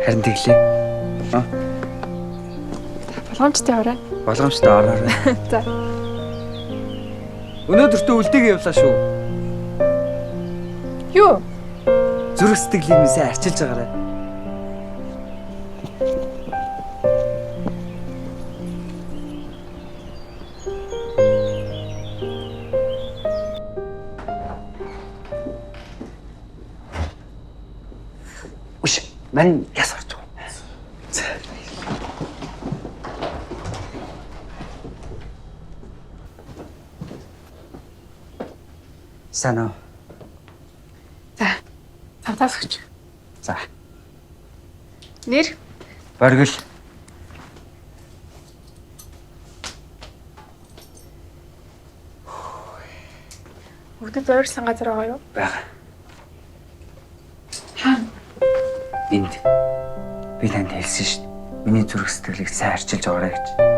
Харин тэглээ. Боломжтой орой. Боломжтой ороо. За. Өнөөдөртөө үлдээгээ явлаа шүү. Юу? Зүрх сэтгэлийнхээ арчилж байгаарай. Уш, мань яс орж байгаа. Санаа. За. Тавтаасагч. За. Нэр? Боргил. Бүгд ойрсон газар байгаа юу? Бага. Хаана? Энд. Би танд хэлсэн шүү дээ. Миний зүрх сэтгэлийг сайн арчилж байгаарай гэж.